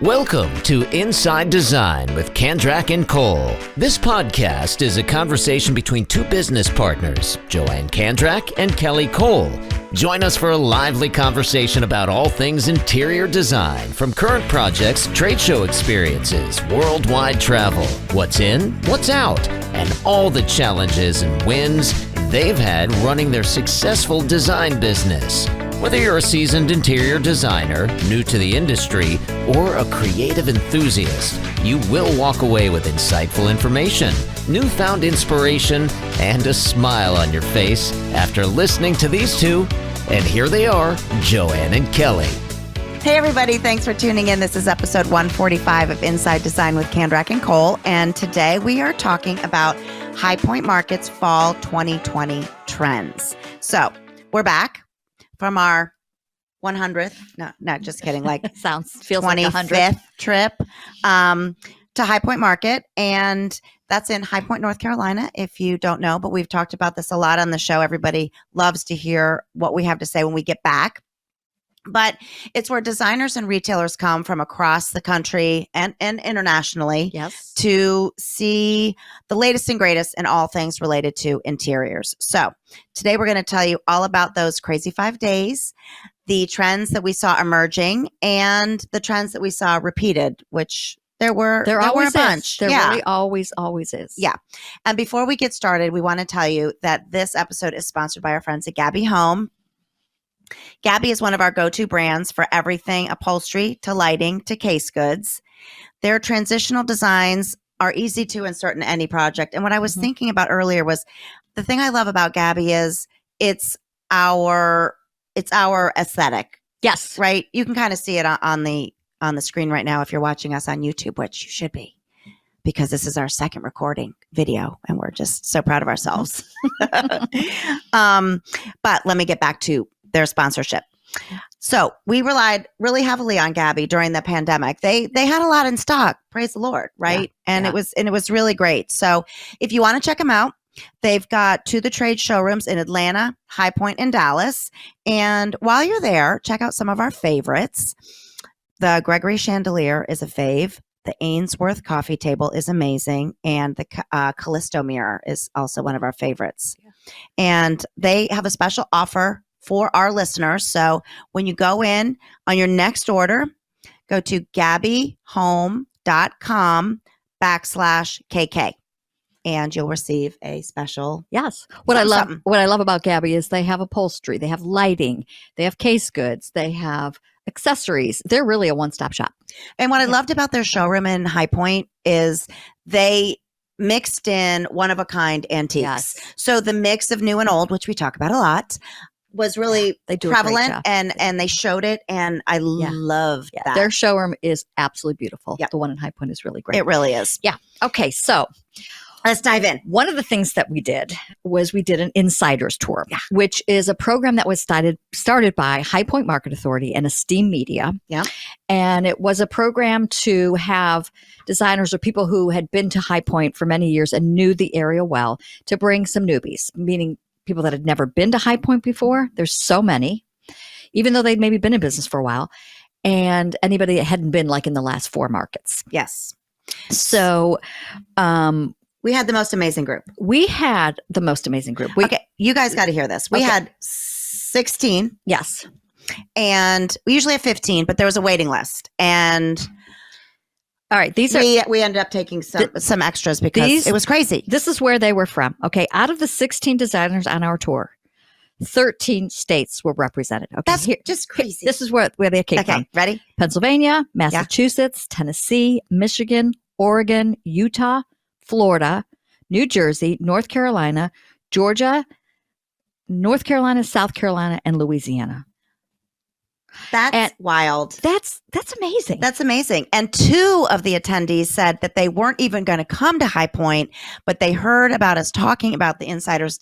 Welcome to Inside Design with Kandrac and Kole. This podcast is a conversation between two business partners, Joann Kandrac and Kelly Kole. Join us for a lively conversation about all things interior design, from current projects, trade show experiences, worldwide travel, what's in, what's out, and all the challenges and wins they've had running their successful design business. Whether you're a seasoned interior designer, new to the industry, or a creative enthusiast, you will walk away with insightful information, newfound inspiration, and a smile on your face after listening to these two. And here they are, Joann and Kelly. Hey everybody, thanks for tuning in. This is episode 145 of Inside Design with Kandrac and Kole. And today we are talking about Highpoint Market's Fall 2020 trends. So we're back from our 100th, no, just kidding, like feels 25th like 100th trip to Highpoint Market. And that's in Highpoint, North Carolina, if you don't know, but we've talked about this a lot on the show. Everybody loves to hear what we have to say when we get back. But it's where designers and retailers come from across the country and internationally, yes, to see the latest and greatest in all things related to interiors. So today we're going to tell you all about those crazy 5 days, the trends that we saw emerging, and the trends that we saw repeated, which there were a bunch. There really always is. Yeah. And before we get started, we want to tell you that this episode is sponsored by our friends at Gabby Home. Gabby is one of our go-to brands for everything upholstery to lighting to case goods. Their transitional designs are easy to insert in any project. And what I was thinking about earlier was the thing I love about Gabby is it's our aesthetic. Yes. Right? You can kind of see it on the screen right now if you're watching us on YouTube, which you should be, because this is our second recording video and we're just so proud of ourselves. But let me get back to their sponsorship. So we relied really heavily on Gabby during the pandemic. They had a lot in stock, praise the Lord, right? Yeah, and it was really great. So if you want to check them out, they've got To the Trade showrooms in Atlanta, Highpoint, and Dallas. And while you're there, check out some of our favorites. The Gregory Chandelier is a fave. The Ainsworth coffee table is amazing. And the Callisto mirror is also one of our favorites. Yeah. And they have a special offer for our listeners. So when you go in on your next order, go to gabbyhome.com/KK and you'll receive a special. Yes. What I love about Gabby is they have upholstery, they have lighting, they have case goods, they have accessories. They're really a one-stop shop. And what I loved about their showroom in Highpoint is they mixed in one-of-a-kind antiques. Yes. So the mix of new and old, which we talk about a lot, was really prevalent, and they showed it, and I loved that. Their showroom is absolutely beautiful. Yeah. The one in Highpoint is really great. It really is. Yeah. Okay, so let's dive in. One of the things that we did was we did an insiders tour, which is a program that was started by Highpoint Market Authority and Esteem Media. Yeah. And it was a program to have designers or people who had been to Highpoint for many years and knew the area well to bring some newbies, meaning people that had never been to Highpoint before. There's so many, even though they'd maybe been in business for a while, and anybody that hadn't been like in the last 4 markets. Yes. So we had the most amazing group. Okay, you guys got to hear this. We had 16. Yes. And we usually have 15, but there was a waiting list. And all right, we ended up taking some extras because it was crazy. This is where they were from. Okay, out of the 16 designers on our tour, 13 states were represented. Okay, that's just crazy. This is where they came from. Okay, ready? Pennsylvania, Massachusetts, Tennessee, Michigan, Oregon, Utah, Florida, New Jersey, North Carolina, Georgia, North Carolina, South Carolina, and Louisiana. That's wild. That's amazing. That's amazing. And 2 of the attendees said that they weren't even going to come to Highpoint, but they heard about us talking about the Insiders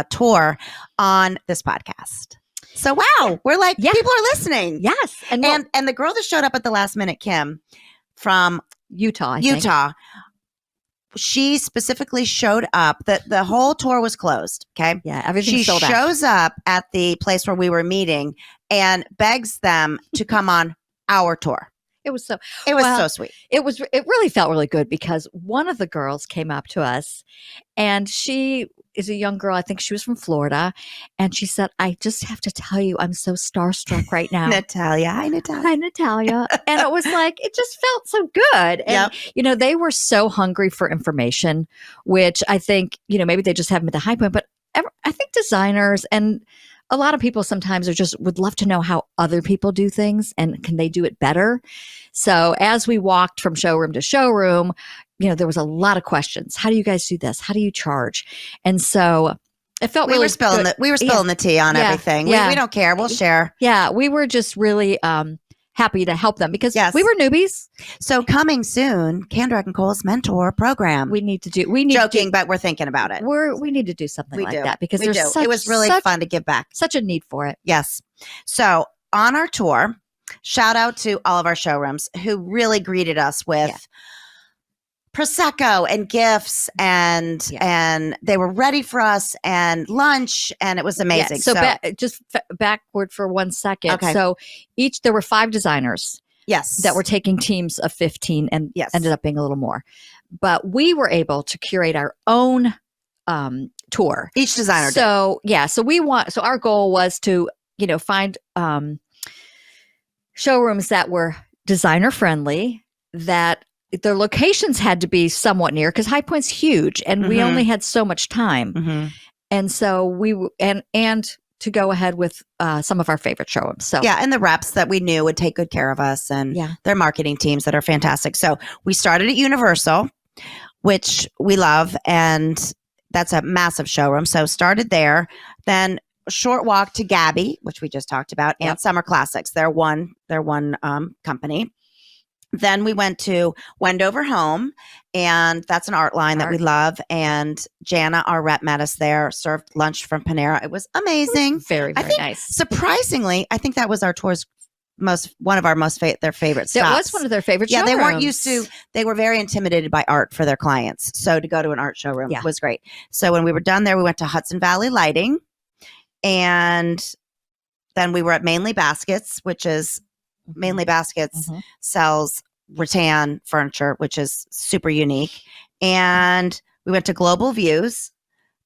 tour on this podcast. So, wow, we're like, people are listening. Yes. And the girl that showed up at the last minute, Kim, from Utah, I think. She specifically showed up. The whole tour was closed. Okay. Yeah. Everything sold out. She shows up at the place where we were meeting and begs them to come on our tour. It was so so sweet. It really felt really good because one of the girls came up to us and she is a young girl. I think she was from Florida. And she said, I just have to tell you, I'm so starstruck right now. Natalia. Hi, Natalia. Hi, Natalia. And it was like, it just felt so good. And, they were so hungry for information, which I think, maybe they just haven't been to Highpoint, but I think designers and a lot of people sometimes would love to know how other people do things and can they do it better. So as we walked from showroom to showroom, there was a lot of questions. How do you guys do this? How do you charge? And so it felt we were spilling the tea on everything. We don't care. We'll share. Yeah, we were just really happy to help them because we were newbies. So coming soon, Kandrac and Kole's mentor program. Joking, but we're thinking about it. We need to do something that because it was really fun to give back. Such a need for it. Yes. So on our tour, shout out to all of our showrooms who really greeted us with Prosecco and gifts and they were ready for us and lunch and it was amazing. Just backward for 1 second. Okay. So there were 5 designers. Yes. That were taking teams of 15 and ended up being a little more. But we were able to curate our own tour. Each designer did. So our goal was to, find showrooms that were designer friendly, that their locations had to be somewhat near because Highpoint's huge and we only had so much time. Mm-hmm. And so and to go ahead with some of our favorite showrooms. So and the reps that we knew would take good care of us and their marketing teams that are fantastic. So we started at Universal, which we love, and that's a massive showroom. So started there, then a short walk to Gabby, which we just talked about, and Summer Classics. They're one company. Then we went to Wendover Home, and that's an art line that we love. And Jana, our rep, met us there, served lunch from Panera. It was amazing. It was very, very nice. Surprisingly, I think that was our tour's one of our their favorite stops. That was one of their favorite showrooms. They weren't used to, they were very intimidated by art for their clients. So to go to an art showroom was great. So when we were done there, we went to Hudson Valley Lighting, and then we were at Mainly Baskets, which is Mainly Baskets sells rattan furniture, which is super unique. And we went to Global Views,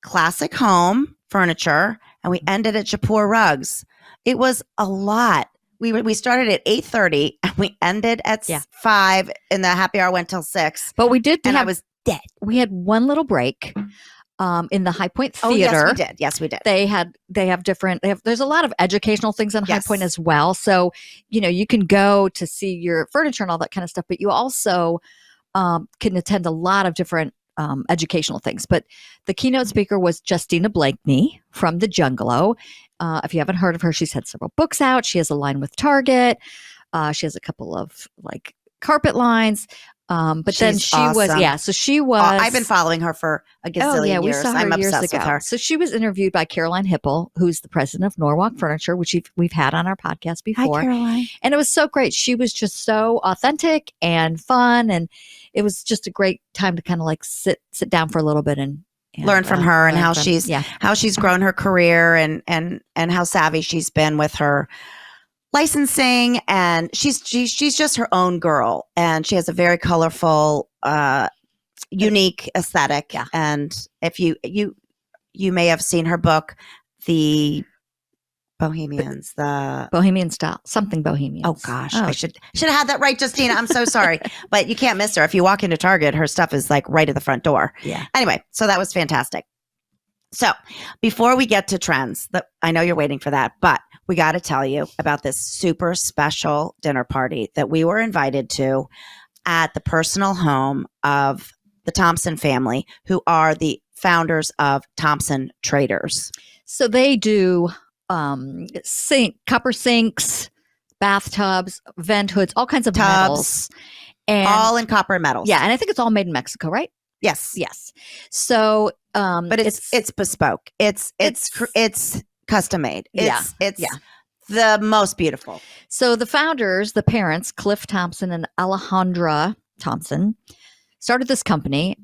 Classic Home Furniture, and we ended at Jaipur Rugs. It was a lot. We started at 8:30 and we ended at 5, and the happy hour went till 6. But we did, and I was dead. We had one little break. In the Highpoint Theater. Oh, yes, we did. There's a lot of educational things on Highpoint as well. So, you can go to see your furniture and all that kind of stuff, but you also can attend a lot of different educational things. But the keynote speaker was Justina Blakeney from the Jungalow. If you haven't heard of her, she's had several books out. She has a line with Target. She has a couple of carpet lines. But then she awesome. So she was. I've been following her for a gazillion years. We saw her I'm years obsessed ago. with her. So she was interviewed by Caroline Hipple, who's the president of Norwalk Furniture, which we've had on our podcast before. Hi, Caroline. And it was so great. She was just so authentic and fun, and it was just a great time to kind of sit down for a little bit and learn from her and how she's grown her career and how savvy she's been with her licensing, and she's just her own girl, and she has a very colorful, unique aesthetic. And if you may have seen her book, The Bohemians, the Bohemian Style, something Bohemian. Oh gosh, I should have had that right, Justina. I'm so sorry, but you can't miss her. If you walk into Target, her stuff is right at the front door. Yeah. Anyway, so that was fantastic. So before we get to trends, I know you're waiting for that, but we got to tell you about this super special dinner party that we were invited to at the personal home of the Thompson family, who are the founders of Thompson Traders. So they do copper sinks, bathtubs, vent hoods, all kinds of metals. And all in copper and metals. Yeah, and I think it's all made in Mexico, right? Yes. So, but it's bespoke. It's custom made. It's the most beautiful. So the founders, the parents, Cliff Thompson and Alejandra Thompson, started this company,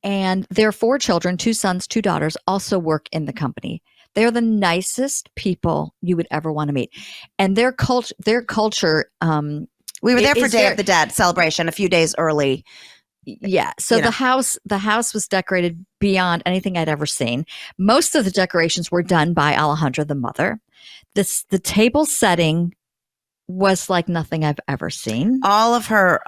and their 4 children, 2 sons, 2 daughters, also work in the company. They're the nicest people you would ever want to meet, and their culture We were there It for is Day very- of the Dead celebration a few days early. Yeah. So You know. the house was decorated beyond anything I'd ever seen. Most of the decorations were done by Alejandra, the mother. The table setting was like nothing I've ever seen. All of her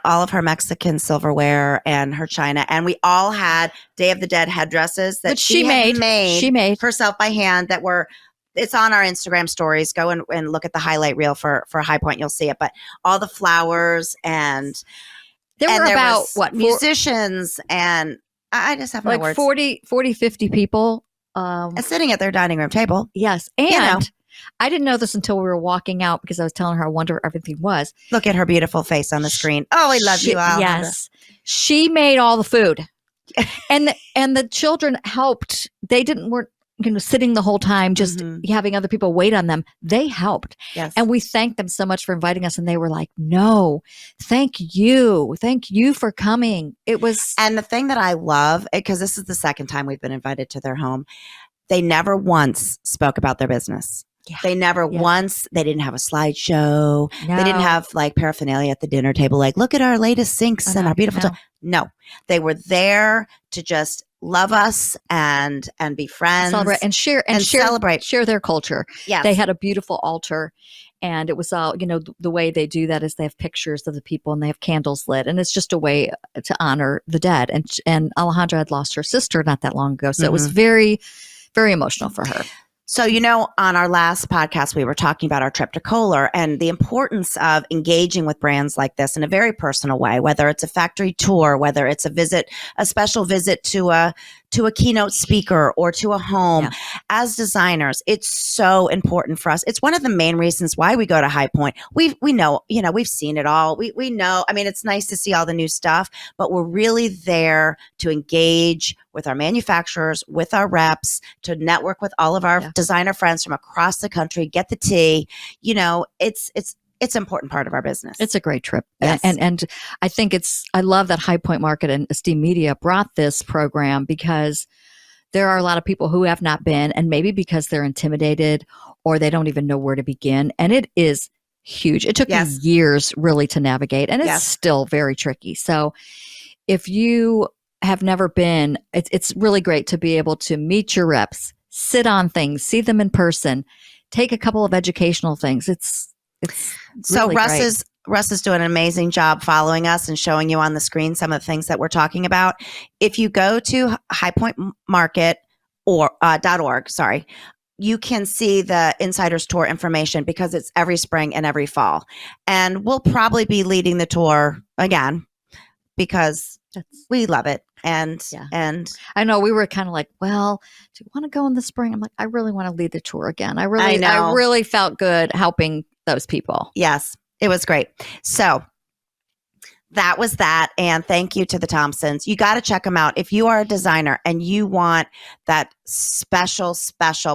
Mexican silverware and her china, and we all had Day of the Dead headdresses that she had made. She made herself by hand. That were. It's on our Instagram stories. Go and look at the highlight reel for Highpoint. You'll see it. But all the flowers and there were about what musicians and I just have no like words. 40, 50 people Sitting at their dining room table. Yes. And I didn't know this until we were walking out because I was telling her I wonder where everything was. Look at her beautiful face on the screen. Oh, I love you, Alejandra. Yes. She made all the food. and the children helped. They weren't sitting the whole time just having other people wait on them. They helped. Yes. And we thanked them so much for inviting us. And they were like, no, thank you. Thank you for coming. It was. And the thing that I love, because this is the second time we've been invited to their home, they never once spoke about their business. Yeah. They never once, they didn't have a slideshow. No. They didn't have like paraphernalia at the dinner table. Like, look at our latest sinks and our beautiful. No, they were there to just love us and be friends, celebrate and share celebrate, share their culture. Yes. They had a beautiful altar, and it was all the way they do that is they have pictures of the people and they have candles lit, and it's just a way to honor the dead. And Alejandra had lost her sister not that long ago, so it was very, very emotional for her. So, on our last podcast, we were talking about our trip to Kohler and the importance of engaging with brands like this in a very personal way, whether it's a factory tour, whether it's a special visit to a keynote speaker or to a home. Yeah. As designers, it's so important for us. It's one of the main reasons why we go to Highpoint. We know, we've seen it all. We know, it's nice to see all the new stuff, but we're really there to engage with our manufacturers, with our reps, to network with all of our designer friends from across the country, get the tea. It's an important part of our business. It's a great trip. Yes. And I think I love that Highpoint Market and Esteem Media brought this program because there are a lot of people who have not been, and maybe because they're intimidated or they don't even know where to begin. And it is huge. It took me years really to navigate, and it's still very tricky. So if you have never been, it's really great to be able to meet your reps, sit on things, see them in person, take a couple of educational things. It's so really Russ is doing an amazing job following us and showing you on the screen some of the things that we're talking about. If you go to highpointmarket or .org, you can see the Insiders Tour information because it's every spring and every fall. And we'll probably be leading the tour again because we love it. And I know we were kind of like, well, do you want to go in the spring? I'm like, I really want to lead the tour again. I really felt good helping those people. Yes, it was great. So that was that. And thank you to the Thompsons. You got to check them out. If you are a designer and you want that special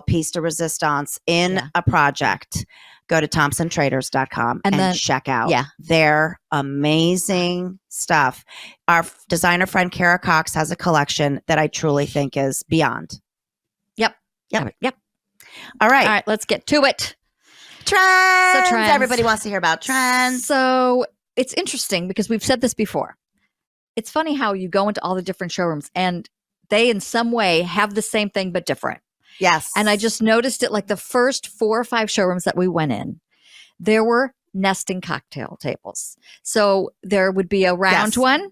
piece de resistance in a project, go to thompsontraders.com and then check out their amazing stuff. Our designer friend Kara Cox has a collection that I truly think is beyond. Yep. All right, let's get to it. Trends. So trends. Everybody wants to hear about trends. So it's interesting because we've said this before. It's funny how you go into all the different showrooms and they in some way have the same thing but different. Yes. And I just noticed it like the first 4 or 5 showrooms that we went in, there were nesting cocktail tables. So there would be a round one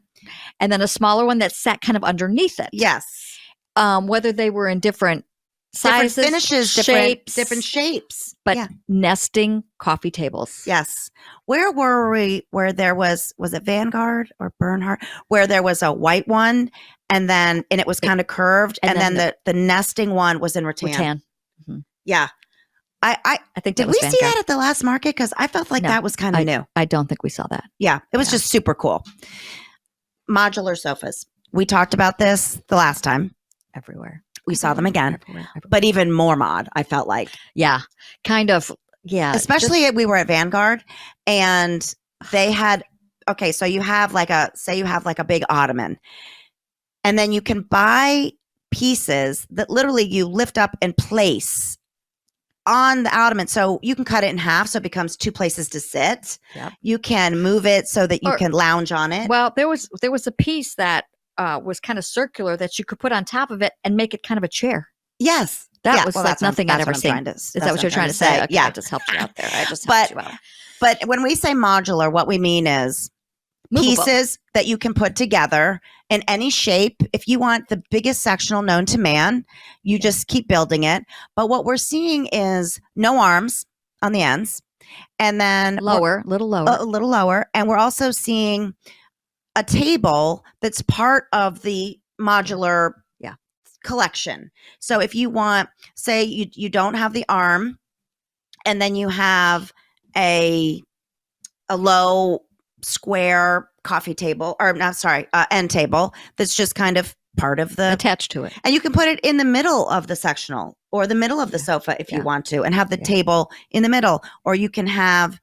and then a smaller one that sat kind of underneath it. Yes. Whether they were in different sizes, different finishes, different shapes. But nesting coffee tables. Yes. Where were we? Where there was it Vanguard or Bernhardt? Where there was a white one and it was kind of curved. And then the nesting one was in rattan. Mm-hmm. Yeah. I think did we see that at the last market? Because I felt like that was kind of new. I don't think we saw that. Yeah. It was just super cool. Modular sofas. We talked about this the last time. Everywhere. We saw them again, but even more mod, I felt like. Yeah, kind of. Yeah. Especially we were at Vanguard and they had, so you have say you have like a big ottoman and then you can buy pieces that literally you lift up and place on the ottoman. So you can cut it in half so it becomes two places to sit. Yep. You can move it so that you can lounge on it. Well, there was a piece that was kind of circular that you could put on top of it and make it kind of a chair. Yes. That was like nothing I'd ever seen. Is that what you're trying to say? Okay, yeah. I just helped you out there. I just helped you out. But when we say modular, what we mean is Movable. pieces that you can put together in any shape. If you want the biggest sectional known to man, you just keep building it. But what we're seeing is no arms on the ends, and then a little lower. And we're also seeing a table that's part of the modular collection. So if you want, say you don't have the arm, and then you have a low square coffee table, or not, sorry, end table that's just kind of part of the attached to it. And you can put it in the middle of the sectional or the middle of the sofa if you want to, and have the table in the middle. Or you can have,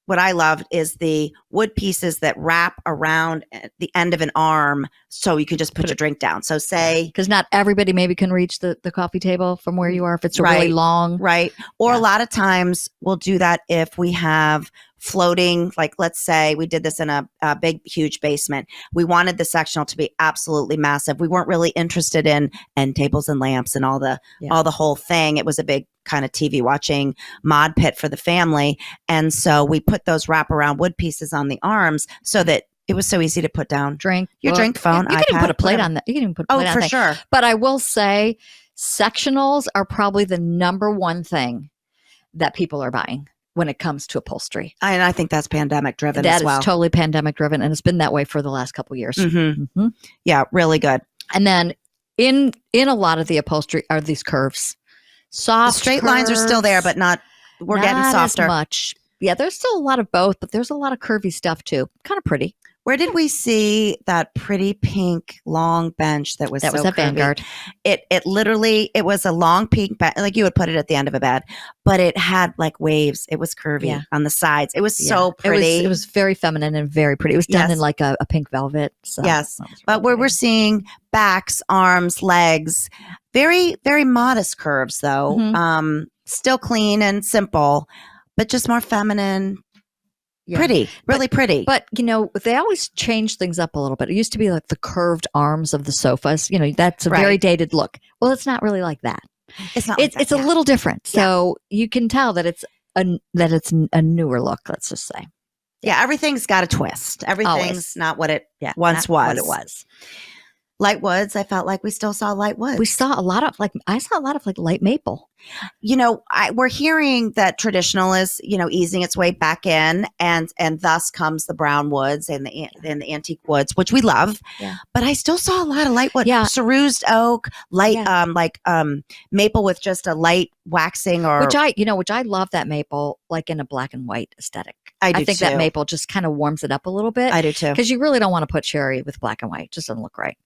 what I loved is the wood pieces that wrap around the end of an arm, so you can just put your drink down. So say, because not everybody maybe can reach the coffee table from where you are if it's really long. Right. Or a lot of times we'll do that if we have floating, like let's say we did this in a big, huge basement. We wanted the sectional to be absolutely massive. We weren't really interested in end tables and lamps and all the whole thing. It was a big kind of TV watching mod pit for the family. And so we put those wraparound wood pieces on the arms so that it was so easy to put down your drink, phone, you iPad. can even put a plate on that. You can even put a plate on for that. Sure. But I will say sectionals are probably the number one thing that people are buying when it comes to upholstery. And I think that's pandemic driven as well. That is totally pandemic driven, and it's been that way for the last couple of years. Mm-hmm. Mm-hmm. Yeah, really good. And then in a lot of the upholstery are these curves. Soft the straight lines are still there, but we're getting softer. As much. Yeah, there's still a lot of both, but there's a lot of curvy stuff too. Kind of pretty. Where did we see that pretty pink long bench that was at curvy? Vanguard? It literally, it was a long pink bench, like you would put it at the end of a bed, but it had like waves. It was curvy on the sides. It was so pretty. It was very feminine and very pretty. It was done in like a pink velvet. So yes. But where we're seeing backs, arms, legs, very, very modest curves though. Mm-hmm. Still clean and simple, but just more feminine. Yeah. Pretty, really pretty. But, they always change things up a little bit. It used to be like the curved arms of the sofas. That's a very dated look. Well, it's not really like that. It's not. It's a little different. So you can tell that it's a newer look, let's just say. Yeah, everything's got a twist. Everything's not what it once was. What it was. Light woods, I felt like we still saw light woods. We saw a lot of I saw a lot of light maple. We're hearing that traditional is, easing its way back in, and thus comes the brown woods and the antique woods, which we love. Yeah. But I still saw a lot of light wood. Yeah. Cerused oak, light, maple with just a light waxing which I love that maple, like in a black and white aesthetic. I think that maple just kind of warms it up a little bit. I do too. Because you really don't want to put cherry with black and white. It just doesn't look right.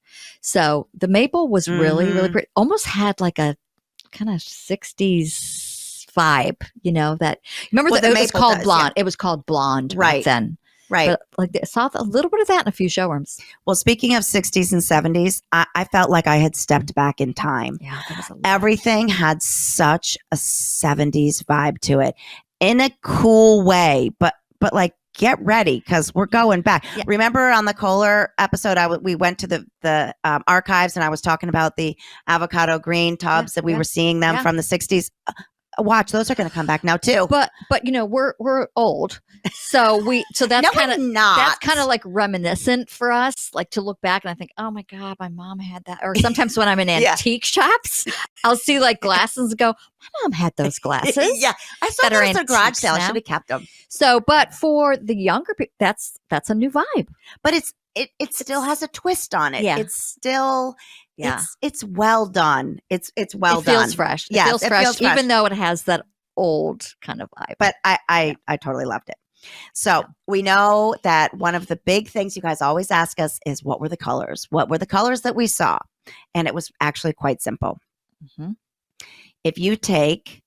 So the maple was really, really pretty. Almost had like a kind of 60s vibe, that. Remember that it was called blonde. Yeah. It was called blonde right then. Right. But I saw a little bit of that in a few showrooms. Well, speaking of 60s and 70s, I felt like I had stepped back in time. Yeah, everything had such a 70s vibe to it in a cool way, but like, get ready because we're going back. Yeah. Remember on the Kohler episode, we went to the archives and I was talking about the avocado green tubs that we were seeing them from the 60s. Watch, those are going to come back now too. But we're old, so that's kind of like reminiscent for us, like to look back and I think, oh my God, my mom had that. Or sometimes when I'm in antique shops, I'll see like glasses and go, my mom had those glasses. Yeah, I saw those at a garage sale. I should have kept them. So, but for the younger people, that's a new vibe. But it still has a twist on it. Yeah. It's still. Yeah. It's well done. It's well done. It feels fresh. Yeah, it feels fresh, even though it has that old kind of vibe. But I totally loved it. So we know that one of the big things you guys always ask us is, what were the colors? What were the colors that we saw? And it was actually quite simple. Mm-hmm. If you take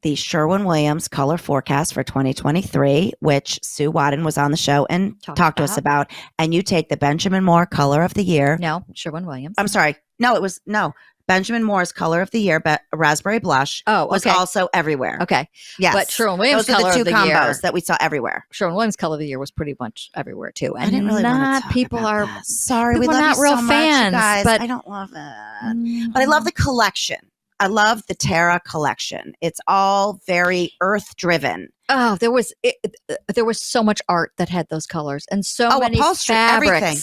the Sherwin-Williams color forecast for 2023, which Sue Wadden was on the show and talked to us about, and you take the Benjamin Moore color of the year. No, Sherwin-Williams. I'm sorry. No, it was Benjamin Moore's color of the year, raspberry blush, was also everywhere. Okay. Yes. But Sherwin-Williams Those are color the of two the combos year that we saw everywhere. Sherwin-Williams color of the year was pretty much everywhere too. And I didn't really want to talk people about are that. Sorry, we people love are not you real so much, fans, you guys. but I don't love it. But I love the collection. I love the Terra collection. It's all very earth driven. Oh, there was so much art that had those colors and so many upholstery, fabrics. everything.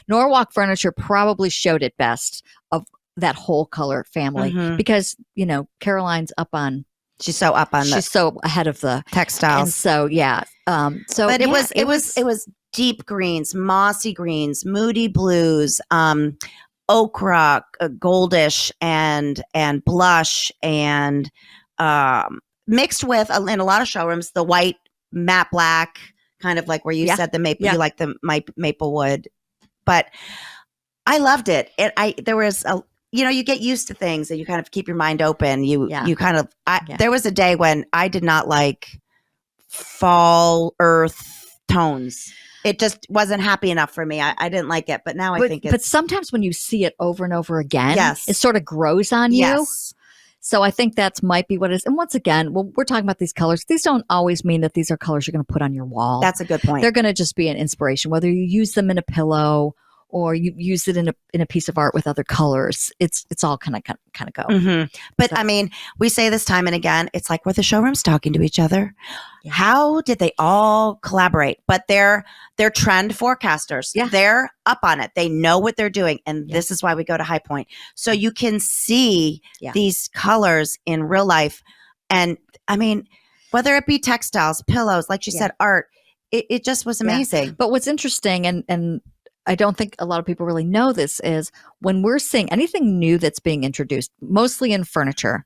Norwalk Furniture probably showed it best of that whole color family because Caroline's up on. She's so up on. She's so ahead of the textiles. And so but it was deep greens, mossy greens, moody blues, ochre, goldish, and blush, and mixed with in a lot of showrooms the white matte black, kind of like where you said the maple. You like the maple wood, but I loved it. There was a. You get used to things and you kind of keep your mind open. There was a day when I did not like fall earth tones. It just wasn't happy enough for me. I didn't like it, but now I think it's. But sometimes when you see it over and over again, yes, it sort of grows on you. Yes. So I think that might be what it is. And once again, we're talking about these colors. These don't always mean that these are colors you're going to put on your wall. That's a good point. They're going to just be an inspiration, whether you use them in a pillow or you use it in a piece of art with other colors. It's all kind of go. But so. I mean, we say this time and again, it's like we're the showrooms talking to each other. Yeah. How did they all collaborate? But they're trend forecasters. Yeah. They're up on it. They know what they're doing. And this is why we go to Highpoint. So you can see these colors in real life. And I mean, whether it be textiles, pillows, like you said, art, it just was amazing. Yeah. But what's interesting and I don't think a lot of people really know this is when we're seeing anything new that's being introduced, mostly in furniture,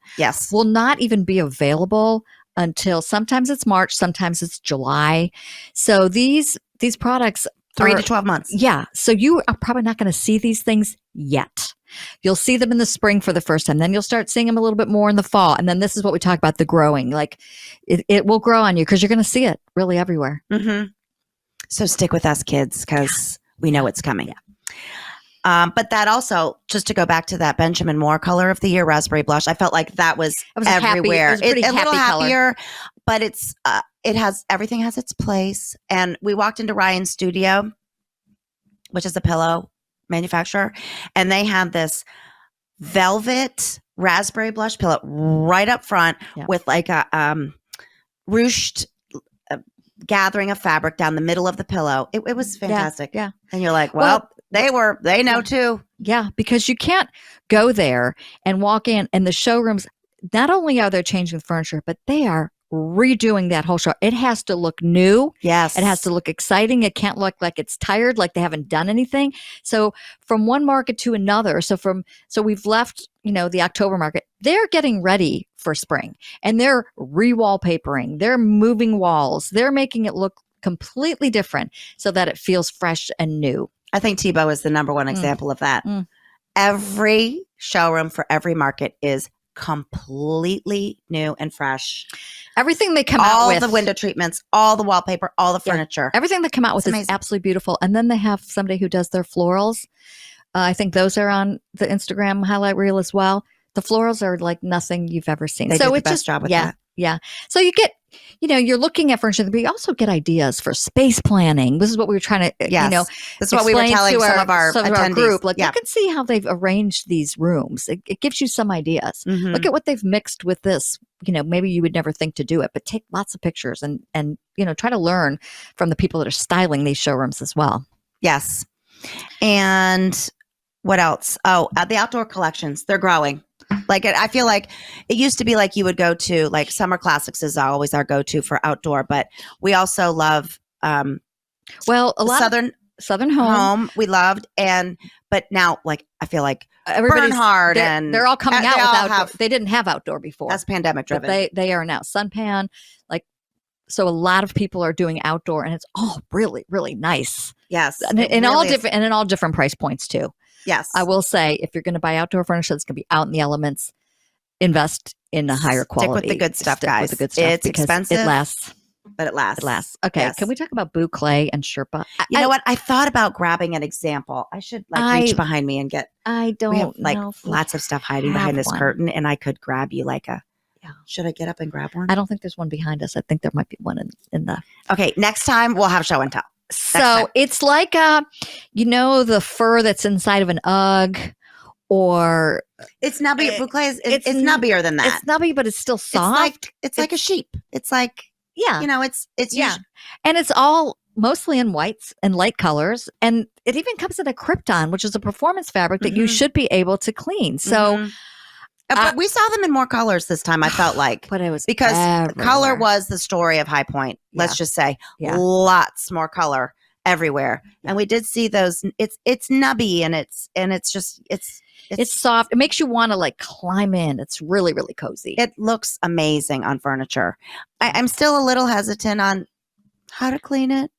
will not even be available until sometimes it's March, sometimes it's July. So these products 3 to 12 months. Yeah. So you are probably not going to see these things yet. You'll see them in the spring for the first time. Then you'll start seeing them a little bit more in the fall. And then this is what we talk about, the growing. Like it will grow on you because you're going to see it really everywhere. So stick with us, kids, because we know it's coming. But that also, just to go back to that Benjamin Moore color of the year, raspberry blush, I felt like that was everywhere. It was a pretty little happier, color. But it's everything has its place. And we walked into Ryan's studio, which is a pillow manufacturer, and they had this velvet raspberry blush pillow right up front with like a ruched gathering of fabric down the middle of the pillow. It was fantastic. Yeah. And you're like, well, they know too. Yeah. Because you can't go there and walk in and the showrooms, not only are they changing the furniture, but they are redoing that whole show. It has to look new. Yes. It has to look exciting. It can't look like it's tired, like they haven't done anything. So from one market to another, so we've left, the October market, they're getting ready for spring and they're re-wallpapering, they're moving walls, they're making it look completely different so that it feels fresh and new. I think Tebow is the number one example of that. Every showroom for every market is completely new and fresh. Everything they come out with. All the window treatments, all the wallpaper, all the furniture. Everything they come out with is absolutely beautiful. And then they have somebody who does their florals. I think those are on the Instagram highlight reel as well. The florals are like nothing you've ever seen. They do the best job with that. Yeah. So you get, you're looking at furniture, but you also get ideas for space planning. This is what we were trying to, that's what we were telling some of our group. Like you can see how they've arranged these rooms. It gives you some ideas. Look at what they've mixed with this. Maybe you would never think to do it, but take lots of pictures and try to learn from the people that are styling these showrooms as well. Yes. And what else? Oh, the outdoor collections, they're growing. Like I feel like it used to be like you would go to like Summer Classics is always our go-to for outdoor, but we also love a lot Southern Home we loved, but now like I feel like Bernhard and they're all coming out with outdoor. They didn't have outdoor before. That's pandemic driven. They are now Sunpan. So a lot of people are doing outdoor, and it's all really really nice. Yes, and in all different price points too. Yes. I will say, if you're going to buy outdoor furniture that's going to be out in the elements, invest in a higher quality. Stick with the good stuff, guys. With the good stuff it's expensive. It lasts. but it lasts. It lasts. Okay. Yes. Can we talk about Boucle and Sherpa? You know what? I thought about grabbing an example. I should reach behind me and get. I don't We have know if we lots of stuff hiding have behind this one. curtain, and I could grab you like a. Yeah. Should I get up and grab one? I don't think there's one behind us. I think there might be one in the. Okay, next time we'll have show and tell. So it's like the fur that's inside of an UGG, or It's nubby. Boucle is it's nubbier than that. it's nubby, but it's still soft. It's like a sheep. It's like Yeah, it's yeah, and it's all mostly in whites and light colors, and it even comes in a krypton, which is a performance fabric that you should be able to clean. So, but we saw them in more colors this time. I felt like, but it was because everywhere. color was the story of Highpoint. Let's just say lots more color everywhere, and we did see those. It's nubby, and it's just it's soft. It makes you want to like climb in. It's really, really cozy. It looks amazing on furniture. I'm still a little hesitant on how to clean it.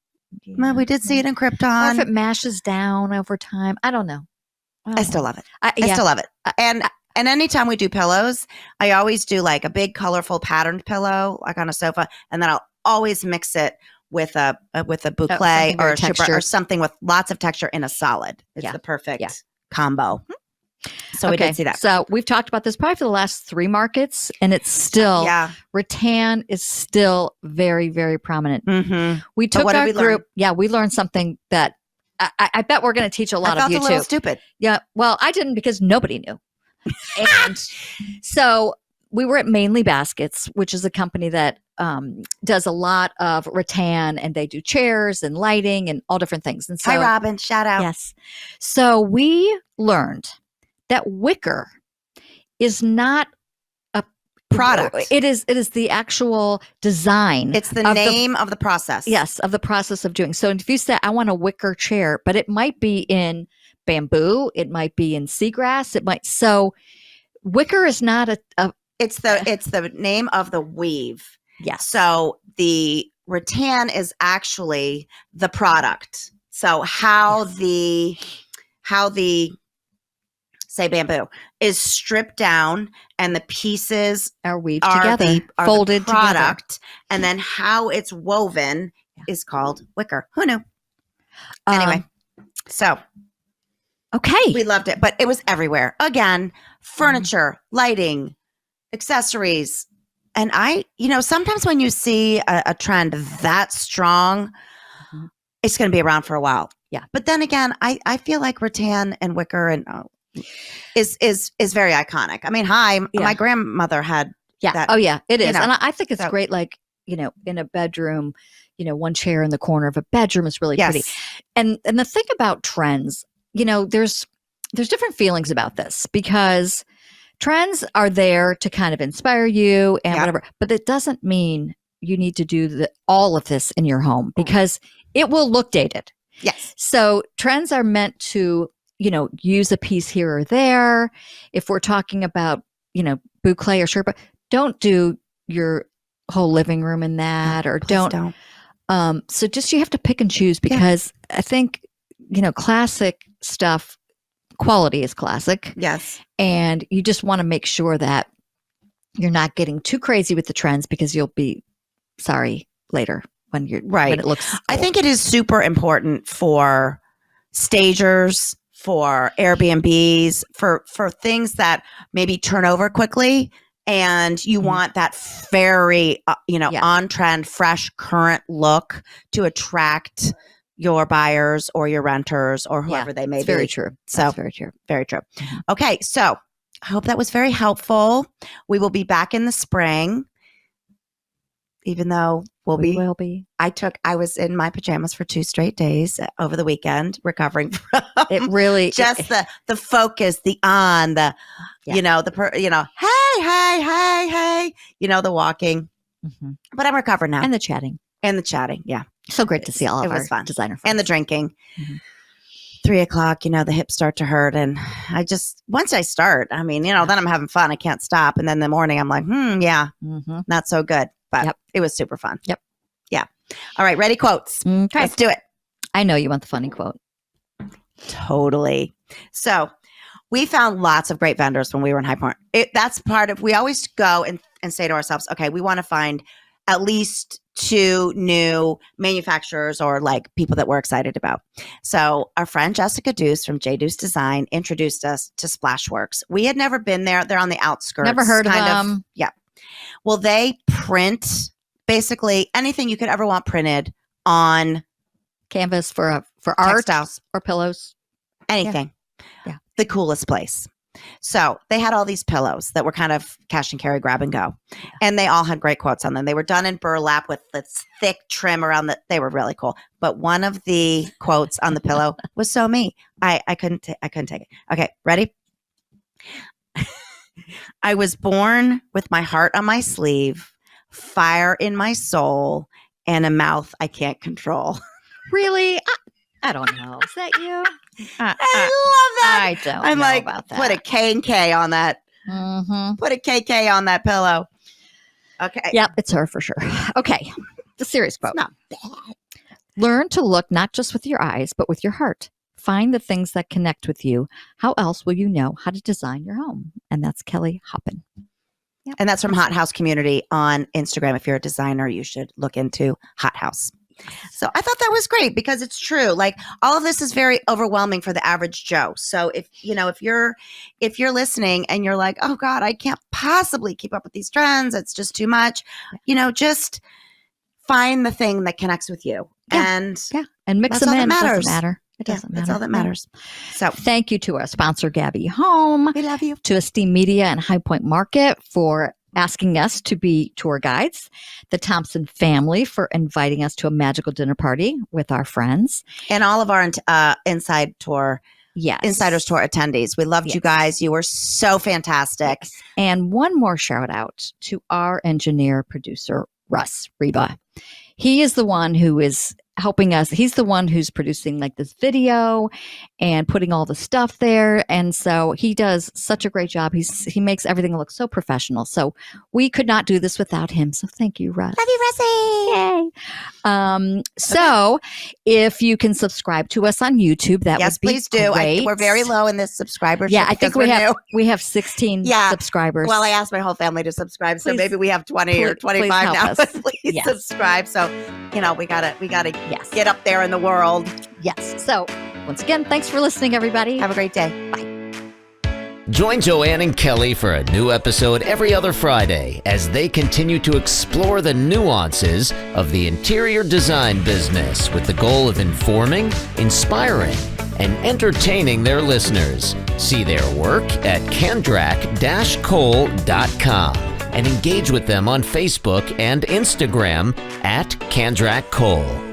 Well, we did see it in Or Krypton. if it mashes down over time. I don't know. I still love it. I I still love it. And anytime we do pillows, I always do like a big colorful patterned pillow, like on a sofa, and then I'll always mix it with a boucle something or very a sherpa or textured. something with lots of texture in a solid. It's the perfect combo. So we did see that. So we've talked about this probably for the last 3 markets, and it's still rattan is still very, very prominent. Mm-hmm. We took what did our we learn? group. Yeah, we learned something that I bet we're going to teach a lot I of you felt a little too. stupid. Yeah, well, I didn't because nobody knew. And so we were at Mainly Baskets, which is a company that does a lot of rattan, and they do chairs and lighting and all different things. And so, Hi, Robin. Shout out. yes. So we learned that wicker is not a Product. It is the actual design. It's the name of the process. Yes, of the process of doing. So if you say, I want a wicker chair, but it might be in bamboo, it might be in seagrass, so wicker is not It's the name of the weave. yes. So the rattan is actually the product. So how the say bamboo is stripped down, and the pieces Are weaved are together, are folded the together. product, and then how it's woven is called wicker. Who knew? Anyway, so Okay. we loved it, but it was everywhere. Again, furniture, lighting, accessories. And sometimes when you see a trend that strong, it's going to be around for a while. Yeah. But then again, I feel like rattan and wicker and is very iconic. I mean, my grandmother had that. Oh yeah, it is. know, And I think it's so- great, like, in a bedroom, one chair in the corner of a bedroom is really pretty. And the thing about trends, there's different feelings about this, because trends are there to kind of inspire you and whatever, but it doesn't mean you need to do all of this in your home, because it will look dated. Yes. So trends are meant to, use a piece here or there. If we're talking about, boucle or sherpa, don't do your whole living room in that, or don't. So just, you have to pick and choose, because I think, classic stuff, quality is classic. Yes. And you just want to make sure that you're not getting too crazy with the trends, because you'll be sorry later when when it looks. I think it is super important for stagers, for Airbnbs, for things that maybe turn over quickly, and you want that very on trend, fresh, current look to attract your buyers or your renters or whoever they may be. Very true. So That's very true. Very true. Okay, so I hope that was very helpful. We will be back in the spring, even though We will be. I was in my pajamas for 2 straight days over the weekend, recovering from It really just the focus, the on, the hey, the walking. Mhm. But I'm recovered now, And the chatting. and the chatting. Yeah, So great to see all of it was our fun. designer friends. and the drinking. Mhm. 3:00, the hips start to hurt, and once I start, then I'm having fun. I can't stop, and then in the morning I'm like, Mhm. not so good, but Yep. it was super fun. Yep. Yeah. All right, ready? Quotes. Okay. Let's do it. I know you want the funny quote. Totally. So we found lots of great vendors when we were in Highpoint. That's part of, we always go and say to ourselves, okay, we want to find at least to new manufacturers or like people that we're excited about. So our friend Jessica Deuce from J Deuce Design introduced us to Splashworks. We had never been there. They're on the outskirts. Never heard of them. Yeah. Well, they print basically anything you could ever want printed on Canvas for art textiles or pillows. anything. Yeah. The coolest place. So they had all these pillows that were kind of cash and carry, grab and go. And they all had great quotes on them. They were done in burlap with this thick trim around they were really cool. But one of the quotes on the pillow was so me. I couldn't take it. Okay, ready? I was born with my heart on my sleeve, fire in my soul, and a mouth I can't control. Really? I don't know. Is that you? I love that. I don't I'm know like, about that. put a K and K on that. Mm-hmm. Put a KK on that pillow. Okay. Yep, it's her for sure. Okay, the serious quote. It's not bad. Learn to look not just with your eyes, but with your heart. Find the things that connect with you. How else will you know how to design your home? And that's Kelly Hoppin. Yep. And that's from Hot House Community on Instagram. If you're a designer, you should look into Hot House. So I thought that was great because it's true. Like all of this is very overwhelming for the average Joe. So if you're listening and you're like, oh God, I can't possibly keep up with these trends. It's just too much. Just find the thing that connects with you. Yeah. And mix them in. It doesn't matter. It doesn't matter. That's all that matters. So thank you to our sponsor, Gabby Home. We love you. To Esteem Media and Highpoint Market for asking us to be tour guides, the Thompson family for inviting us to a magical dinner party with our friends, and all of our Insiders Tour attendees. We loved you guys. You were so fantastic. Yes. And one more shout out to our engineer producer, Russ Reba. He is the one who is helping us. He's the one who's producing like this video and putting all the stuff there. And so he does such a great job. He makes everything look so professional. So we could not do this without him. So thank you, Russ. Love you, Russie. Yay. So if you can subscribe to us on YouTube, that would be please do. great. We're very low in this subscribership. Yeah, I think we have 16 subscribers. Well, I asked my whole family to subscribe, so maybe we have 20 or 25 now. Please subscribe. So, we gotta get up there in the world. Yes. So once again, thanks for listening, everybody. Have a great day. Bye. Join Joann and Kelly for a new episode every other Friday as they continue to explore the nuances of the interior design business with the goal of informing, inspiring, and entertaining their listeners. See their work at Kandrac-Kole.com and engage with them on Facebook and Instagram at Kandrac Kole.